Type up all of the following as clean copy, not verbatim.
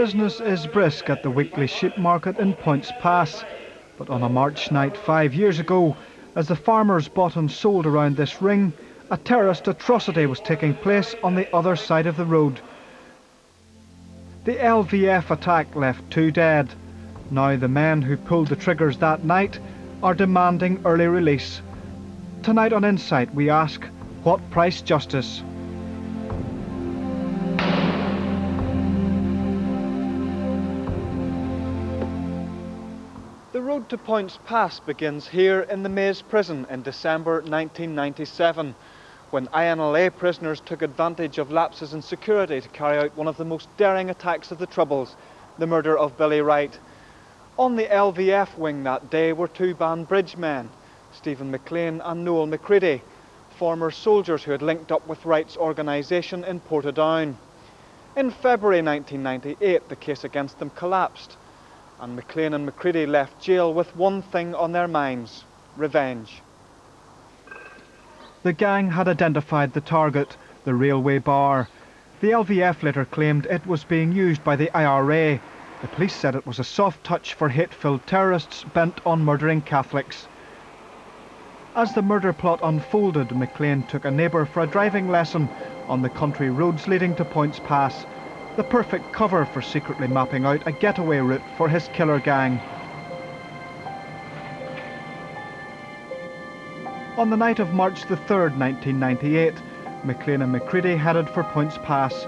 Business is brisk at the weekly sheep market in Poyntzpass, but on a March night 5 years ago, as the farmers bought and sold around this ring, a terrorist atrocity was taking place on the other side of the road. The LVF attack left 2 dead. Now the men who pulled the triggers that night are demanding early release. Tonight on Insight we ask, what price justice? The road to Poyntzpass begins here in the Maze prison in December 1997, when INLA prisoners took advantage of lapses in security to carry out one of the most daring attacks of the Troubles, the murder of Billy Wright. On the LVF wing that day were 2 Banbridge men, Stephen McClean and Noel McCready, former soldiers who had linked up with Wright's organisation in Portadown. In February 1998, the case against them collapsed, and McClean and McCready left jail with one thing on their minds: revenge. The gang had identified the target, the railway bar. The LVF later claimed it was being used by the IRA. The police said it was a soft touch for hate-filled terrorists bent on murdering Catholics. As the murder plot unfolded, McClean took a neighbour for a driving lesson on the country roads leading to Poyntzpass, the perfect cover for secretly mapping out a getaway route for his killer gang. On the night of March the 3rd, 1998, McClean and McCready headed for Poyntzpass.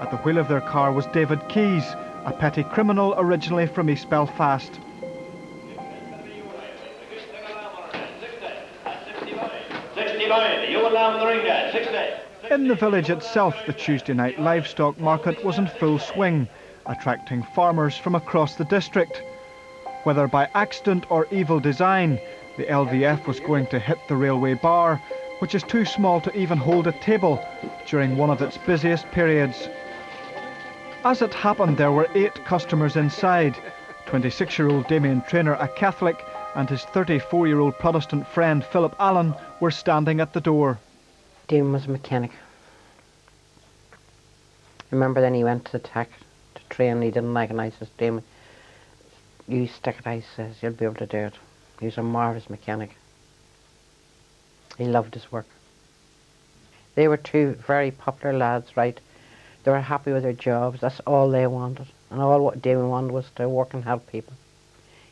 At the wheel of their car was David Keyes, a petty criminal originally from East Belfast. In the village itself, the Tuesday night livestock market was in full swing, attracting farmers from across the district. Whether by accident or evil design, the LVF was going to hit the railway bar, which is too small to even hold a table, during one of its busiest periods. As it happened, there were 8 customers inside. 26-year-old Damien Trainor, a Catholic, and his 34-year-old Protestant friend Philip Allen were standing at the door. Damien was a mechanic. I remember then he went to the train, he didn't like it, and I says, Damien, you stick it, I says, you'll be able to do it. He was a marvellous mechanic. He loved his work. They were 2 very popular lads, right? They were happy with their jobs, that's all they wanted. And all what Damien wanted was to work and help people.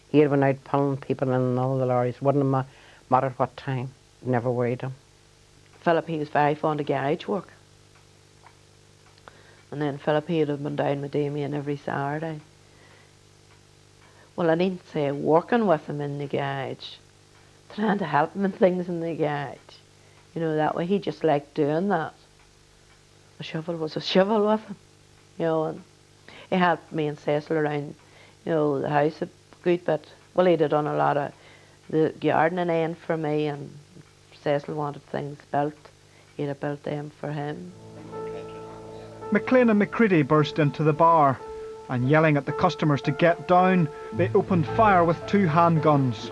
He had been out pulling people in all the lorries, wouldn't have mattered what time, never worried him. Philip, he was very fond of garage work. And then Philip, he had been down with Damien every Saturday. Well, I needn't say working with him in the garage, trying to help him in things in the garage. You know, that way he just liked doing that. A shovel was a shovel with him, you know, and he helped me and Cecil around, you know, the house a good bit. Well, he'd have done a lot of the gardening end for me, and Cecil wanted things built. He'd have built them for him. McClean and McCready burst into the bar, and yelling at the customers to get down, they opened fire with 2 handguns.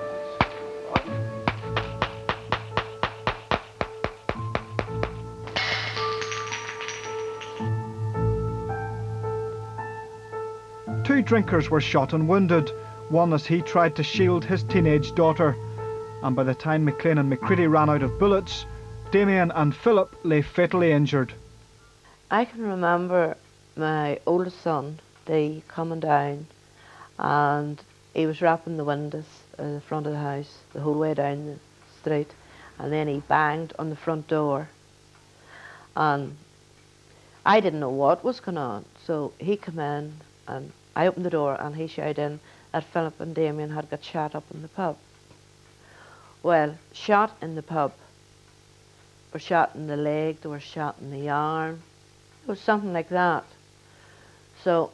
Two drinkers were shot and wounded, one as he tried to shield his teenage daughter. And by the time McClean and McCready ran out of bullets, Damien and Philip lay fatally injured. I can remember my oldest son, Dee, coming down, and he was wrapping the windows at the front of the house the whole way down the street, and then he banged on the front door. And I didn't know what was going on, so he came in, and I opened the door, and he shouted in that Philip and Damien had got shot up in the pub. Well, shot in the pub, were shot in the leg, they were shot in the arm. It was something like that. So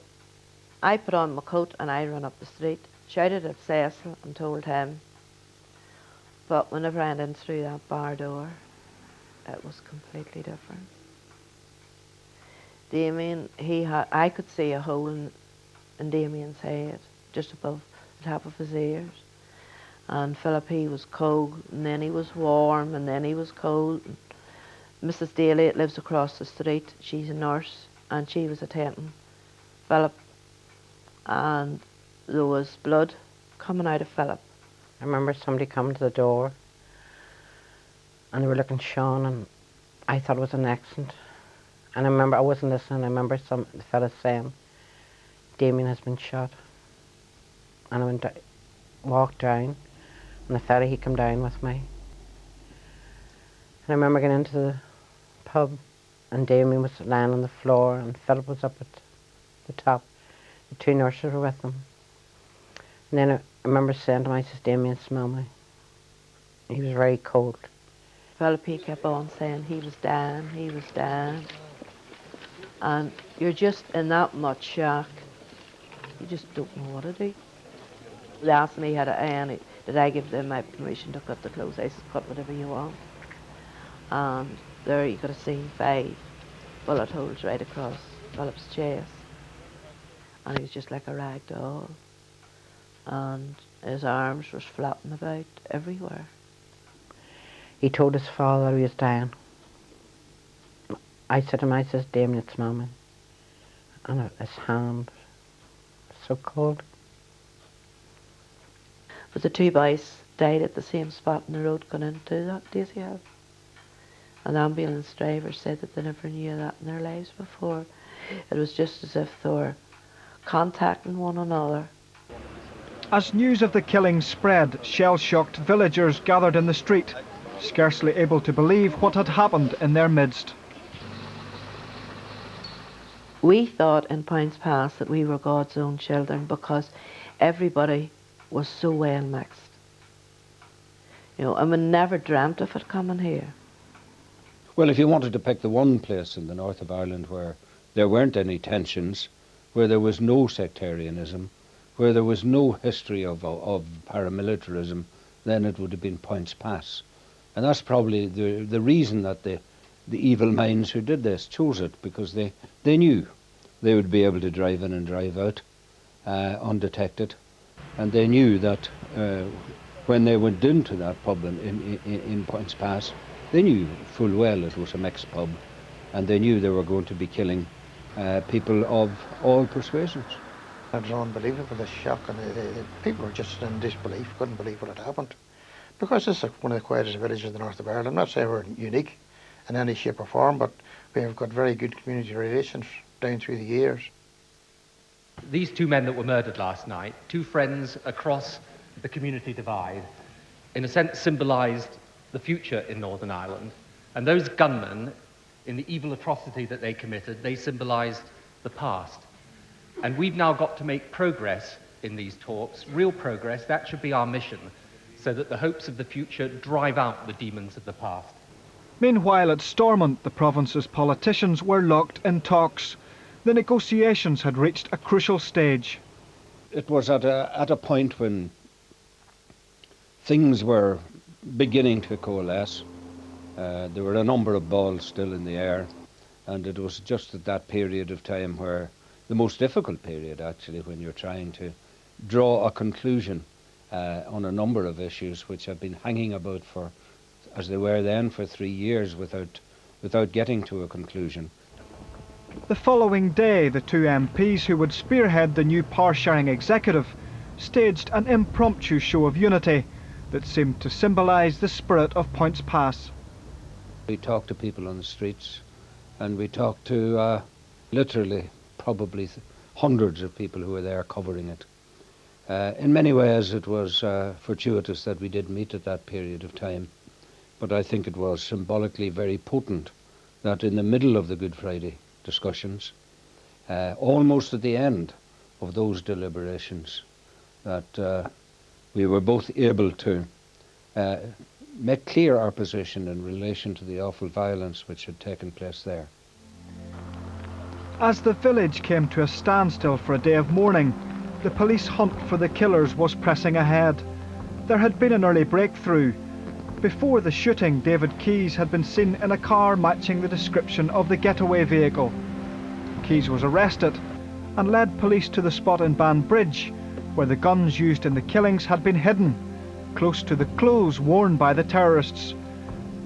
I put on my coat and I ran up the street, shouted at Cecil and told him. But whenever I went in through that bar door, it was completely different. Damien, I could see a hole in Damien's head, just above the top of his ears. And Philip, he was cold, and then he was warm, and then he was cold. And Mrs. Daly lives across the street. She's a nurse, and she was attending Philip and there was blood coming out of Philip. I remember somebody coming to the door and they were looking Sean, and I thought it was an accident. And I remember, I wasn't listening, I remember the fella saying, Damien has been shot. And I walked down, and the fella, he came down with me. And I remember getting into the pub, and Damien was lying on the floor, and Philip was up at the top. The two nurses were with him. And then I remember saying to him, I says, Damien, smell me. He was very cold. Philip, he kept on saying he was dying, he was dying. And you're just in that much shock. You just don't know what to do. They asked me, did I give them my permission to cut the clothes? I said, cut whatever you want. And there you could have seen 5 bullet holes right across Philip's chest. And he was just like a rag doll. And his arms were flapping about everywhere. He told his father he was dying. I said to him, I says, Damien, it's Mama. And his hand was so cold. But the 2 boys died at the same spot in the road going into that Daisy House. And the ambulance driver said that they never knew that in their lives before. It was just as if they were contacting one another. As news of the killings spread, shell-shocked villagers gathered in the street, scarcely able to believe what had happened in their midst. We thought in Poyntzpass that we were God's own children because everybody was so well mixed. You know, and we never dreamt of it coming here. Well, if you wanted to pick the one place in the north of Ireland where there weren't any tensions, where there was no sectarianism, where there was no history of paramilitarism, then it would have been Poyntzpass. And that's probably the reason that the evil minds who did this chose it, because they knew they would be able to drive in and drive out undetected. And they knew that when they went into that pub in Poyntzpass, they knew full well it was a mixed pub, and they knew they were going to be killing people of all persuasions. It was unbelievable, the shock, and people were just in disbelief, couldn't believe what had happened. Because this is one of the quietest villages in the north of Ireland. I'm not saying we're unique in any shape or form, but we have got very good community relations down through the years. These 2 men that were murdered last night, 2 friends across the community divide, in a sense symbolised the future in Northern Ireland. And those gunmen, in the evil atrocity that they committed, they symbolised the past. And we've now got to make progress in these talks, real progress. That should be our mission, so that the hopes of the future drive out the demons of the past. Meanwhile at Stormont, the province's politicians were locked in talks. The negotiations had reached a crucial stage. It was at a point when things were beginning to coalesce. There were a number of balls still in the air, and it was just at that period of time where, the most difficult period actually, when you're trying to draw a conclusion on a number of issues which have been hanging about for, as they were then, for 3 years without getting to a conclusion. The following day, the 2 MPs who would spearhead the new power-sharing executive staged an impromptu show of unity that seemed to symbolise the spirit of Poyntzpass. We talked to people on the streets, and we talked to literally probably hundreds of people who were there covering it. In many ways it was fortuitous that we did meet at that period of time, but I think it was symbolically very potent that in the middle of the Good Friday discussions, almost at the end of those deliberations, that we were both able to make clear our position in relation to the awful violence which had taken place there. As the village came to a standstill for a day of mourning, the police hunt for the killers was pressing ahead. There had been an early breakthrough. Before the shooting, David Keyes had been seen in a car matching the description of the getaway vehicle. Keyes was arrested and led police to the spot in Banbridge where the guns used in the killings had been hidden, close to the clothes worn by the terrorists.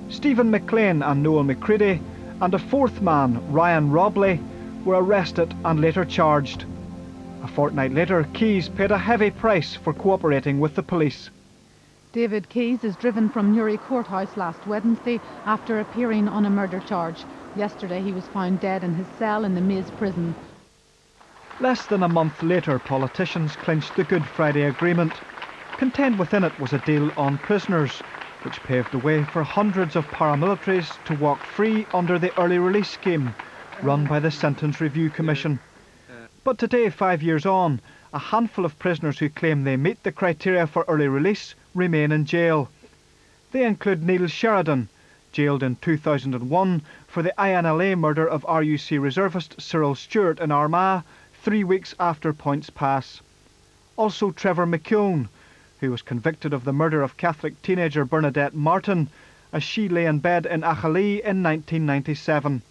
Stephen McClean and Noel McCready and a 4th man, Robley, were arrested and later charged. A fortnight later, Keyes paid a heavy price for cooperating with the police. David Keyes is driven from Newry Courthouse last Wednesday after appearing on a murder charge. Yesterday he was found dead in his cell in the Maze prison. Less than a month later, politicians clinched the Good Friday Agreement. Contained within it was a deal on prisoners, which paved the way for hundreds of paramilitaries to walk free under the early release scheme run by the Sentence Review Commission. But today, 5 years on, a handful of prisoners who claim they meet the criteria for early release remain in jail. They include Neil Sheridan, jailed in 2001 for the INLA murder of RUC reservist Cyril Stewart in Armagh 3 weeks after Poyntzpass. Also Trevor McCune, who was convicted of the murder of Catholic teenager Bernadette Martin as she lay in bed in Achillee in 1997.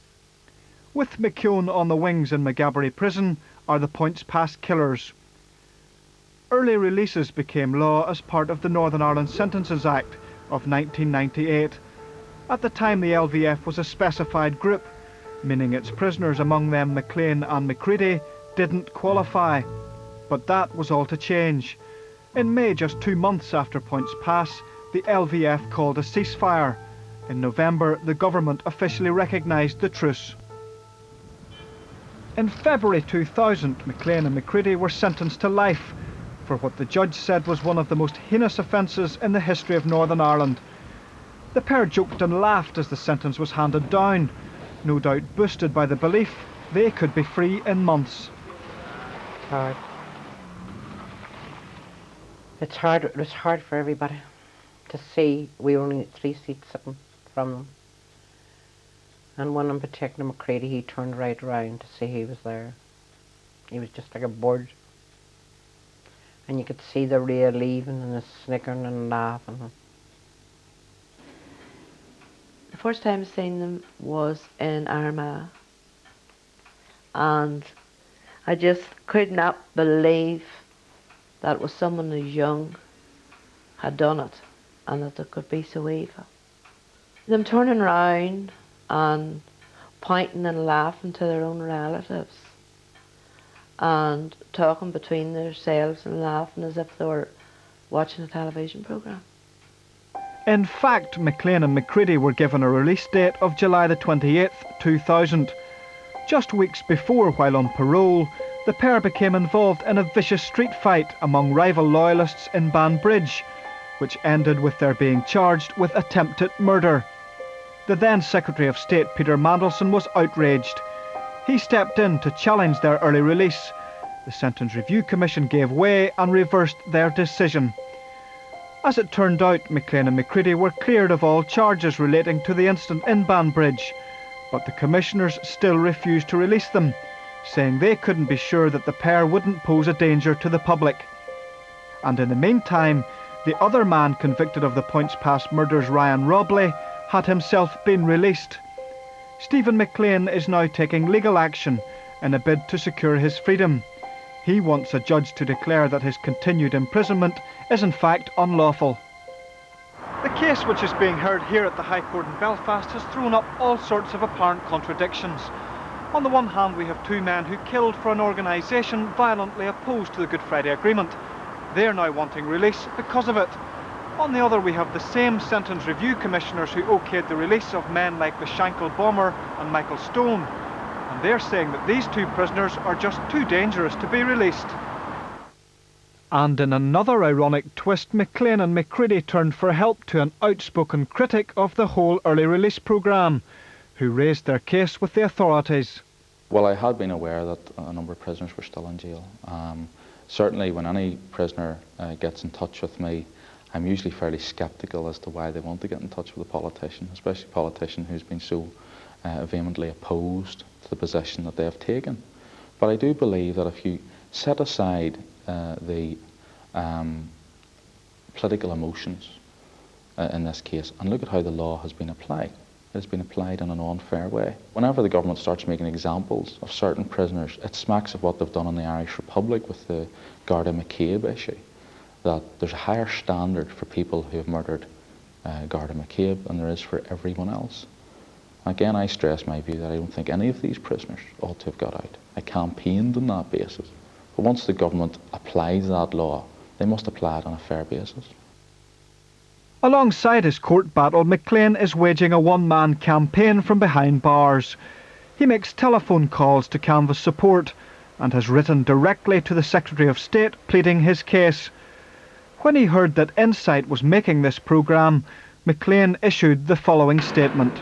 With McCune on the wings in Maghaberry prison are the Poyntzpass killers. Early releases became law as part of the Northern Ireland Sentences Act of 1998. At the time, the LVF was a specified group, meaning its prisoners, among them McClean and McCready, didn't qualify. But that was all to change. In May, just 2 months after Poyntzpass, the LVF called a ceasefire. In November, the government officially recognised the truce. In February 2000, McClean and McCready were sentenced to life for what the judge said was one of the most heinous offences in the history of Northern Ireland. The pair joked and laughed as the sentence was handed down, no doubt boosted by the belief they could be free in months. Hard. It's hard. It was hard for everybody to see. We were only 3 seats sitting from them. And one in particular, McCready, he turned right around to see he was there. He was just like a bird. And you could see the real leaving and the snickering and laughing. The first time I seen them was in Armagh. And I just could not believe that it was someone as young had done it and that they could be so evil. Them turning round and pointing and laughing to their own relatives and talking between themselves and laughing as if they were watching a television programme. In fact, McClean and McCready were given a release date of July the 28th, 2000. Just weeks before, while on parole, the pair became involved in a vicious street fight among rival loyalists in Banbridge, which ended with their being charged with attempted murder. The then Secretary of State, Peter Mandelson, was outraged. He stepped in to challenge their early release. The Sentence Review Commission gave way and reversed their decision. As it turned out, McClean and McCready were cleared of all charges relating to the incident in Banbridge, but the commissioners still refused to release them, saying they couldn't be sure that the pair wouldn't pose a danger to the public. And in the meantime, the other man convicted of the Poyntzpass murders, Ryan Robley, had himself been released. Stephen McClean is now taking legal action in a bid to secure his freedom. He wants a judge to declare that his continued imprisonment is in fact unlawful. The case which is being heard here at the High Court in Belfast has thrown up all sorts of apparent contradictions. On the one hand, we have 2 men who killed for an organisation violently opposed to the Good Friday Agreement. They are now wanting release because of it. On the other, we have the same Sentence Review Commissioners who okayed the release of men like the Shankill bomber and Michael Stone. And they're saying that these 2 prisoners are just too dangerous to be released. And in another ironic twist, McClean and McCready turned for help to an outspoken critic of the whole early release programme, who raised their case with the authorities. Well, I had been aware that a number of prisoners were still in jail. Certainly when any prisoner gets in touch with me, I'm usually fairly sceptical as to why they want to get in touch with a politician, especially a politician who's been so vehemently opposed to the position that they have taken. But I do believe that if you set aside the political emotions in this case and look at how the law has been applied, it has been applied in an unfair way. Whenever the government starts making examples of certain prisoners, it smacks of what they've done in the Irish Republic with the Garda McCabe issue, that there's a higher standard for people who have murdered Garda McCabe than there is for everyone else. Again, I stress my view that I don't think any of these prisoners ought to have got out. I campaigned on that basis But once the government applies that law, they must apply it on a fair basis. Alongside his court battle, McClean is waging a one-man campaign from behind bars. He makes telephone calls to canvass support and has written directly to the Secretary of State pleading his case. When he heard that Insight was making this programme, McClean issued the following statement.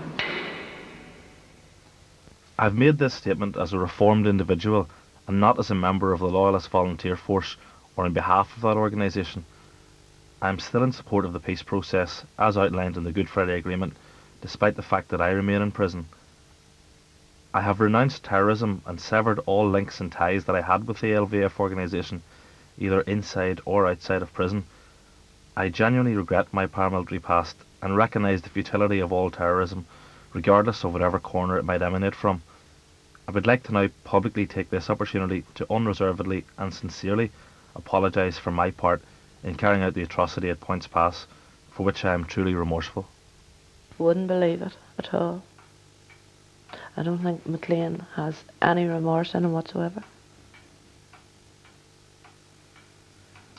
I've made this statement as a reformed individual and not as a member of the Loyalist Volunteer Force or on behalf of that organisation. I am still in support of the peace process as outlined in the Good Friday Agreement, despite the fact that I remain in prison. I have renounced terrorism and severed all links and ties that I had with the LVF organisation, either inside or outside of prison. I genuinely regret my paramilitary past and recognise the futility of all terrorism, regardless of whatever corner it might emanate from. I would like to now publicly take this opportunity to unreservedly and sincerely apologise for my part in carrying out the atrocity at Poyntzpass, for which I am truly remorseful. Wouldn't believe it at all. I don't think McClean has any remorse in him whatsoever.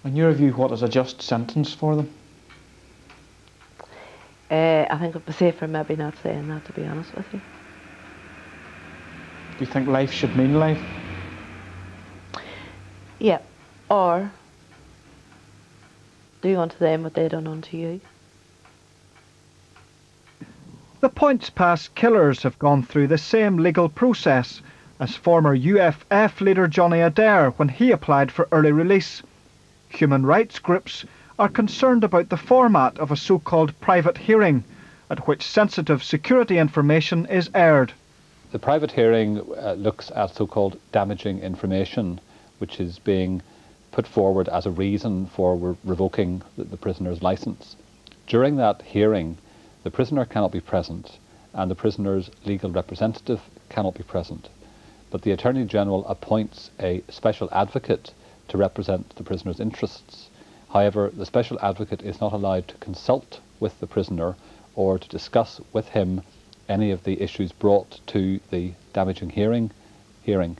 In your view, what is a just sentence for them? I think it would be safer maybe not saying that, to be honest with you. Do you think life should mean life? Yeah. Or do unto them what they done unto you. The Poyntzpass killers have gone through the same legal process as former UFF leader Johnny Adair when he applied for early release. Human rights groups are concerned about the format of a so-called private hearing at which sensitive security information is aired. The private hearing looks at so-called damaging information, which is being put forward as a reason for revoking the prisoner's licence. During that hearing, the prisoner cannot be present and the prisoner's legal representative cannot be present. But the Attorney General appoints a special advocate to represent the prisoner's interests. However, the special advocate is not allowed to consult with the prisoner or to discuss with him any of the issues brought to the damaging hearing.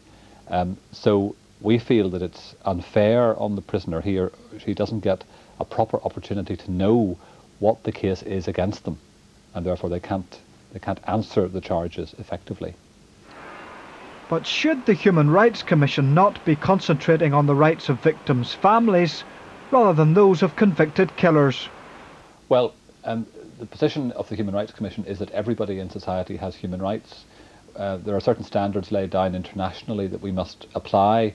So we feel that it's unfair on the prisoner here. He doesn't get a proper opportunity to know what the case is against them, and therefore they can't answer the charges effectively. But should the Human Rights Commission not be concentrating on the rights of victims' families rather than those of convicted killers? Well, the position of the Human Rights Commission is that everybody in society has human rights. There are certain standards laid down internationally that we must apply.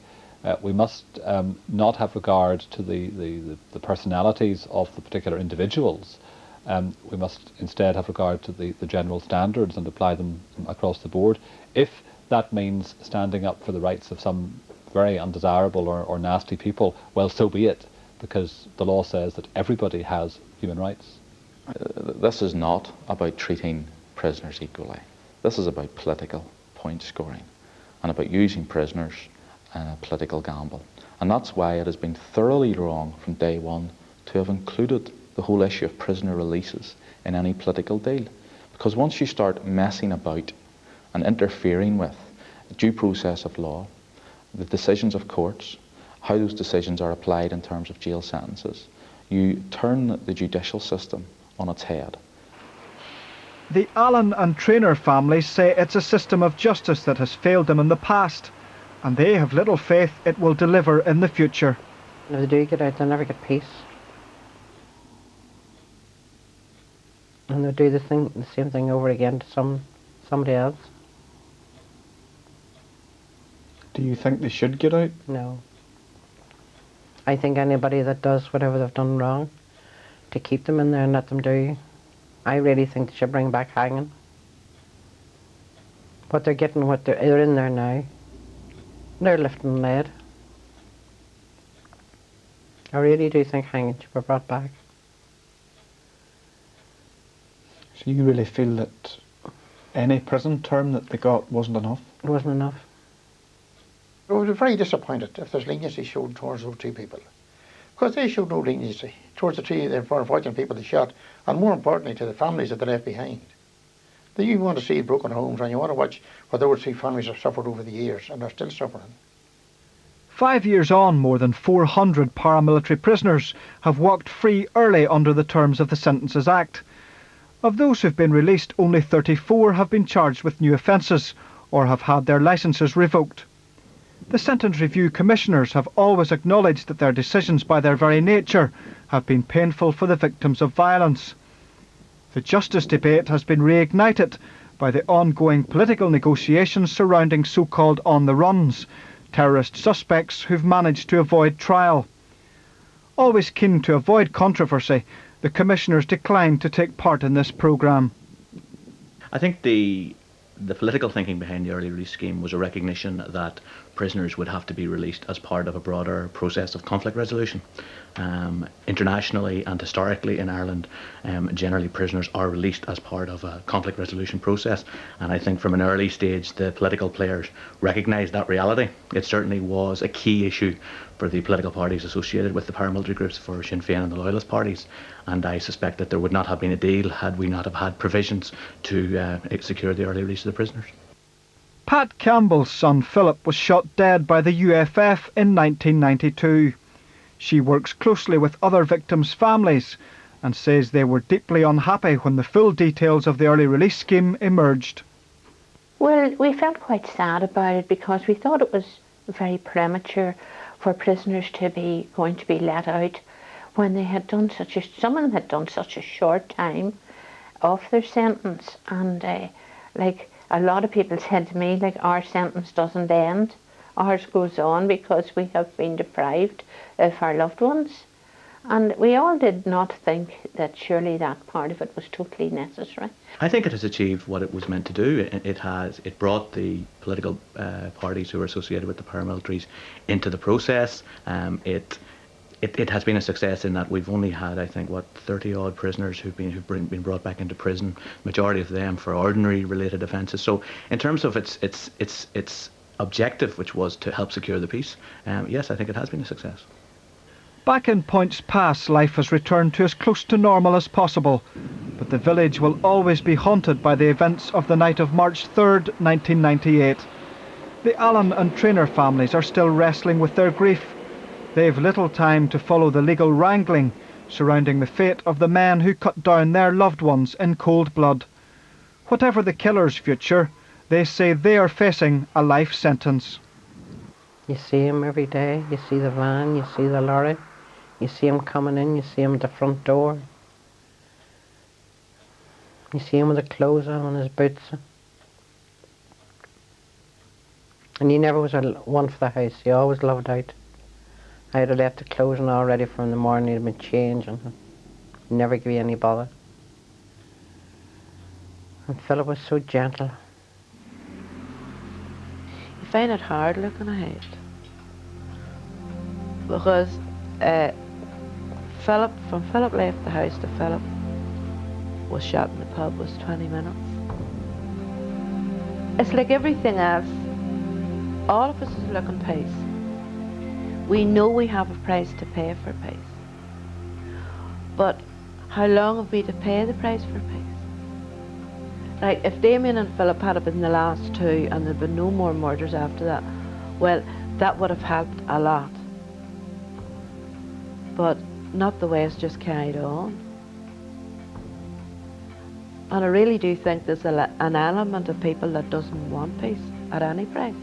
We must not have regard to the personalities of the particular individuals. We must instead have regard to the general standards and apply them across the board. If that means standing up for the rights of some very undesirable or nasty people, well, so be it, because the law says that everybody has human rights. This is not about treating prisoners equally. This is about political point scoring and about using prisoners in a political gamble. And that's why it has been thoroughly wrong from day one to have included the whole issue of prisoner releases in any political deal. Because once you start messing about and interfering with the due process of law, the decisions of courts, how those decisions are applied in terms of jail sentences, you turn the judicial system on its head. The Allen and Trainor families say it's a system of justice that has failed them in the past, and they have little faith it will deliver in the future. If they do get out, they'll never get peace. And they'll do the same thing over again to somebody else. Do you think they should get out? No. I think anybody that does whatever they've done wrong, to keep them in there and let them do, I really think they should bring back hanging. What they're getting, they're in there now. They're lifting lead. I really do think hanging should be brought back. So you really feel that any prison term that they got wasn't enough? It wasn't enough. I was very disappointed if there's leniency shown towards those two people. Because they showed no leniency towards the two unfortunate people they shot, and more importantly to the families that they left behind. That you want to see broken homes and you want to watch what those two families have suffered over the years, and they're still suffering. 5 years on, more than 400 paramilitary prisoners have walked free early under the terms of the Sentences Act. Of those who've been released, only 34 have been charged with new offences or have had their licences revoked. The Sentence Review Commissioners have always acknowledged that their decisions by their very nature have been painful for the victims of violence. The justice debate has been reignited by the ongoing political negotiations surrounding so-called on-the-runs, terrorist suspects who've managed to avoid trial. Always keen to avoid controversy, the Commissioners declined to take part in this programme. I think the political thinking behind the early release scheme was a recognition that prisoners would have to be released as part of a broader process of conflict resolution. Internationally and historically in Ireland, generally prisoners are released as part of a conflict resolution process, and I think from an early stage the political players recognised that reality. It certainly was a key issue for the political parties associated with the paramilitary groups, for Sinn Féin and the Loyalist parties, and I suspect that there would not have been a deal had we not have had provisions to secure the early release of the prisoners. Pat Campbell's son Philip was shot dead by the UFF in 1992. She works closely with other victims' families and says they were deeply unhappy when the full details of the early release scheme emerged. Well, we felt quite sad about it because we thought it was very premature for prisoners to be going to be let out when they had done some of them had done such a short time of their sentence, and like a lot of people said to me, like, our sentence doesn't end, ours goes on because we have been deprived of our loved ones. And we all did not think that surely that part of it was totally necessary. I think it has achieved what it was meant to do. It brought the political parties who were associated with the paramilitaries into the process. It has been a success in that we've only had, I think, 30 odd prisoners who've been brought back into prison. Majority of them for ordinary related offences. So in terms of its objective, which was to help secure the peace, yes, I think it has been a success. Back in Poyntzpass, life has returned to as close to normal as possible, but the village will always be haunted by the events of the night of March 3rd, 1998. The Allen and Trainor families are still wrestling with their grief. They've little time to follow the legal wrangling surrounding the fate of the men who cut down their loved ones in cold blood. Whatever the killer's future, they say they are facing a life sentence. You see him every day, you see the van, you see the lorry, you see him coming in, you see him at the front door. You see him with the clothes on and his boots. And he never was one for the house, he always loved out. I'd have left the clothes on all ready for him in the morning, he'd have been changed and never give you any bother. And Philip was so gentle. You find it hard looking ahead. Because from Philip left the house to Philip was shot in the pub was 20 minutes. It's like everything else. All of us is looking peace. We know we have a price to pay for peace. But how long have we to pay the price for peace? Like, if Damien and Philip had been the last two and there'd been no more murders after that, well, that would have helped a lot. But not the way it's just carried on. And I really do think there's an element of people that doesn't want peace at any price.